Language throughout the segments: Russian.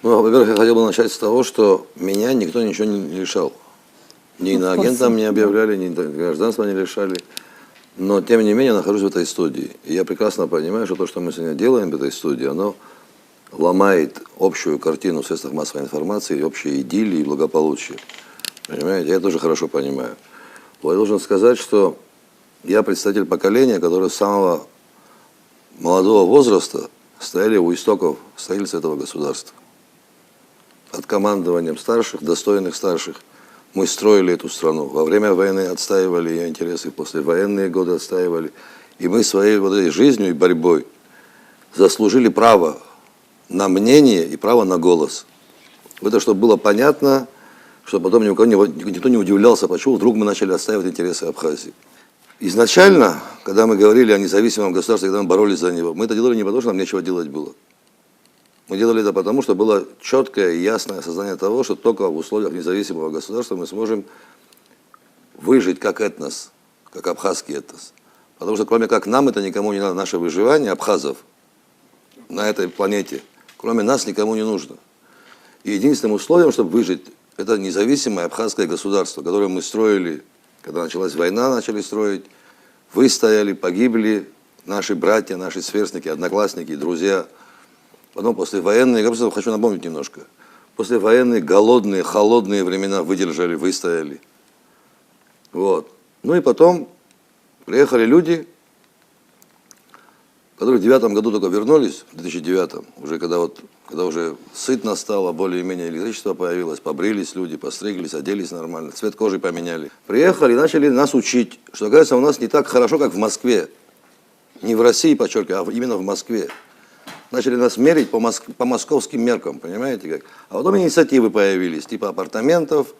Ну, во-первых, я хотел бы начать с того, что меня никто ничего не лишал. Ни иноагентом не объявляли, ни гражданства не лишали. Но, тем не менее, я нахожусь в этой студии. И я прекрасно понимаю, что то, что мы сегодня делаем в этой студии, оно ломает общую картину в средствах массовой информации, общей идиллии и благополучия. Понимаете? Я тоже хорошо понимаю. Вот я должен сказать, что я представитель поколения, которое с самого молодого возраста стояли у истоков строительства этого государства. От командованием старших, достойных старших, мы строили эту страну. Во время войны отстаивали ее интересы, после военные годы отстаивали. И мы своей вот этой жизнью и борьбой заслужили право на мнение и право на голос. Это чтобы было понятно, чтобы потом никто не удивлялся, почему вдруг мы начали отстаивать интересы Абхазии. Изначально, когда мы говорили о независимом государстве, когда мы боролись за него, мы это делали не потому, что нам нечего делать было. Мы делали это потому, что было четкое и ясное осознание того, что только в условиях независимого государства мы сможем выжить как этнос, как абхазский этнос. Потому что кроме как нам это никому не надо, наше выживание абхазов на этой планете, кроме нас никому не нужно. И единственным условием, чтобы выжить, это независимое абхазское государство, которое мы строили, когда началась война, начали строить, выстояли, погибли наши братья, наши сверстники, одноклассники, друзья. Потом послевоенные, я просто хочу напомнить немножко, послевоенные голодные, холодные времена выдержали, выстояли. Вот. Ну и потом приехали люди, которые в 2009 году только вернулись, в 2009, уже когда уже сытно стало, более-менее электричество появилось, побрились люди, постриглись, оделись нормально, цвет кожи поменяли. Приехали и начали нас учить, что, оказывается, у нас не так хорошо, как в Москве. Не в России, подчеркиваю, а именно в Москве. Начали нас мерить по московским меркам, понимаете как? А потом инициативы появились, типа апартаментов,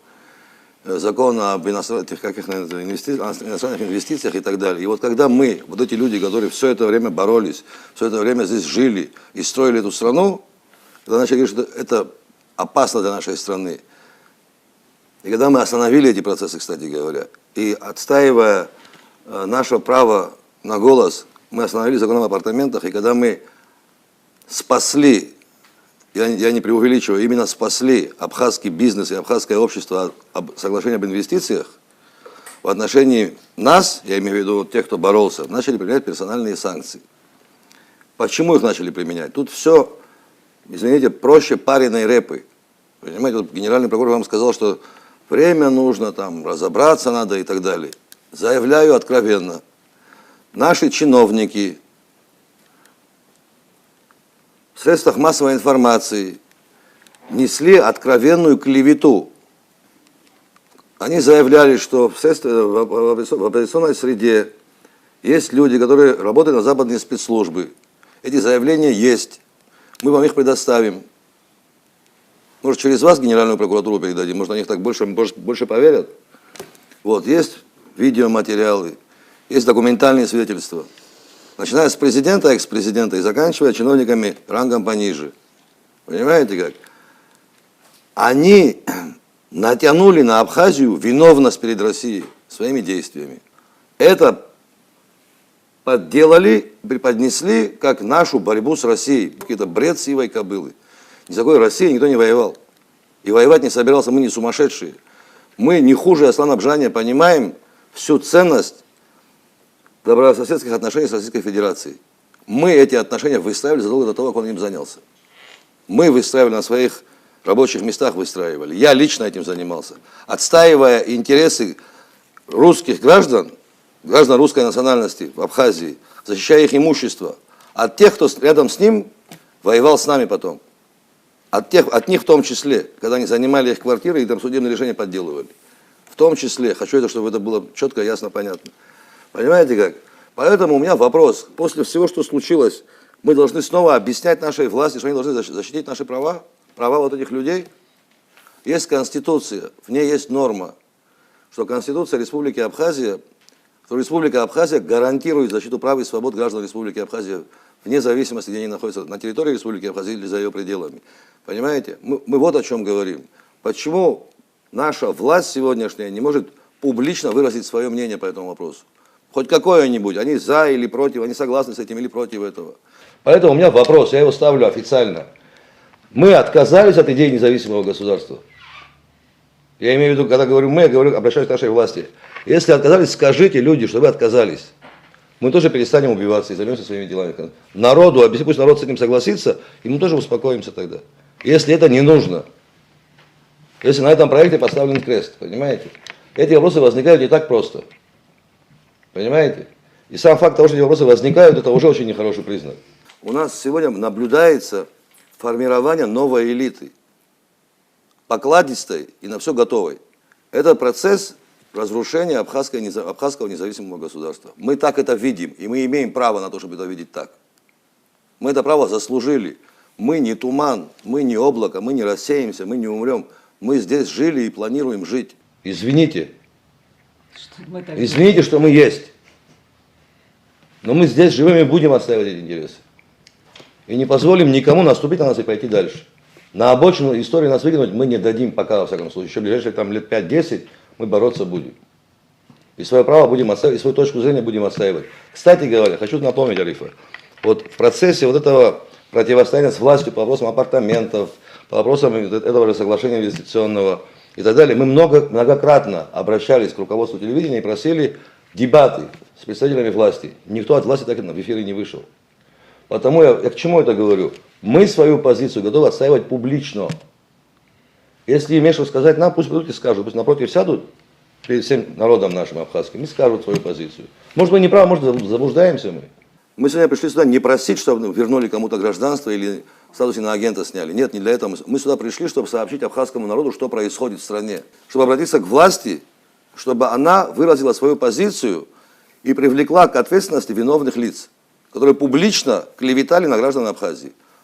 закона об иностранных инвестициях и так далее. И вот когда мы, вот эти люди, которые все это время боролись, все это время здесь жили и строили эту страну, когда начали говорить, что это опасно для нашей страны. И когда мы остановили эти процессы, кстати говоря, и отстаивая наше право на голос, мы остановили закон об апартаментах, и когда мы спасли, я не преувеличиваю, именно спасли абхазский бизнес и абхазское общество от соглашения об инвестициях, в отношении нас, я имею в виду тех, кто боролся, начали применять персональные санкции. Почему их начали применять? Тут все, извините, проще пареной репы. Понимаете, вот генеральный прокурор вам сказал, что время нужно, там, разобраться надо и так далее. Заявляю откровенно, наши чиновники в средствах массовой информации несли откровенную клевету. Они заявляли, что в оппозиционной среде есть люди, которые работают на западные спецслужбы. Эти заявления есть. Мы вам их предоставим. Может, через вас Генеральную прокуратуру передадим, может, они их так больше поверят. Вот, есть видеоматериалы, есть документальные свидетельства. Начиная с президента, экс-президента и заканчивая чиновниками рангом пониже. Понимаете как? Они натянули на Абхазию виновность перед Россией своими действиями. Это подделали, преподнесли как нашу борьбу с Россией. Какой-то бред сивой кобылы. Ни с какой Россией никто не воевал. И воевать не собирался, мы не сумасшедшие. Мы не хуже Аслан Абжания понимаем всю ценность добрососедских отношений с Российской Федерацией. Мы эти отношения выстраивали задолго до того, как он им занялся. Мы выстраивали на своих рабочих местах, выстраивали. Я лично этим занимался. Отстаивая интересы русских граждан, граждан русской национальности в Абхазии, защищая их имущество от тех, кто рядом с ним воевал с нами потом. От них в том числе, когда они занимали их квартиры и там судебные решения подделывали. В том числе, хочу это, чтобы это было четко, ясно, понятно. Понимаете как? Поэтому у меня вопрос. После всего, что случилось, мы должны снова объяснять нашей власти, что они должны защитить наши права, права вот этих людей. Есть Конституция, в ней есть норма, что Конституция Республики Абхазия, что Республика Абхазия гарантирует защиту прав и свобод граждан Республики Абхазия, вне зависимости, где они находятся, на территории Республики Абхазия или за ее пределами. Понимаете? Мы вот о чем говорим. Почему наша власть сегодняшняя не может публично выразить свое мнение по этому вопросу? Хоть какое-нибудь, они за или против, они согласны с этим или против этого. Поэтому у меня вопрос, я его ставлю официально. Мы отказались от идеи независимого государства. Я имею в виду, когда говорю мы, я говорю, обращаюсь к нашей власти. Если отказались, скажите люди, что вы отказались. Мы тоже перестанем убиваться и займемся своими делами. Народу, объясни, пусть народ с этим согласится, и мы тоже успокоимся тогда. Если это не нужно. Если на этом проекте поставлен крест, понимаете? Эти вопросы возникают не так просто. Понимаете? И сам факт того, что эти вопросы возникают, это уже очень нехороший признак. У нас сегодня наблюдается формирование новой элиты. Покладистой и на все готовой. Это процесс разрушения абхазского независимого государства. Мы так это видим, и мы имеем право на то, чтобы это видеть так. Мы это право заслужили. Мы не туман, мы не облако, мы не рассеемся, мы не умрем. Мы здесь жили и планируем жить. Извините. Извините, что мы есть. Но мы здесь живем и будем отстаивать эти интересы. И не позволим никому наступить на нас и пойти дальше. На обочину истории нас выкинуть мы не дадим пока, во всяком случае. Еще в ближайшие там, лет 5-10 мы бороться будем. И свое право будем отстаивать, и свою точку зрения будем отстаивать. Кстати говоря, хочу напомнить, Арифа, вот в процессе вот этого противостояния с властью по вопросам апартаментов, по вопросам этого же соглашения инвестиционного и так далее, мы многократно обращались к руководству телевидения и просили дебаты с представителями власти. Никто от власти так в эфире не вышел. Потому я к чему это говорю? Мы свою позицию готовы отстаивать публично. Если имеешь что сказать нам, пусть придут и скажут, пусть напротив сядут перед всем народом нашим абхазским и скажут свою позицию. Может, мы не правы, может, заблуждаемся мы. Мы сегодня пришли сюда не просить, чтобы вернули кому-то гражданство или статус иноагента сняли. Нет, не для этого. Мы сюда пришли, чтобы сообщить абхазскому народу, что происходит в стране. Чтобы обратиться к власти, чтобы она выразила свою позицию и привлекла к ответственности виновных лиц, которые публично клеветали на граждан Абхазии.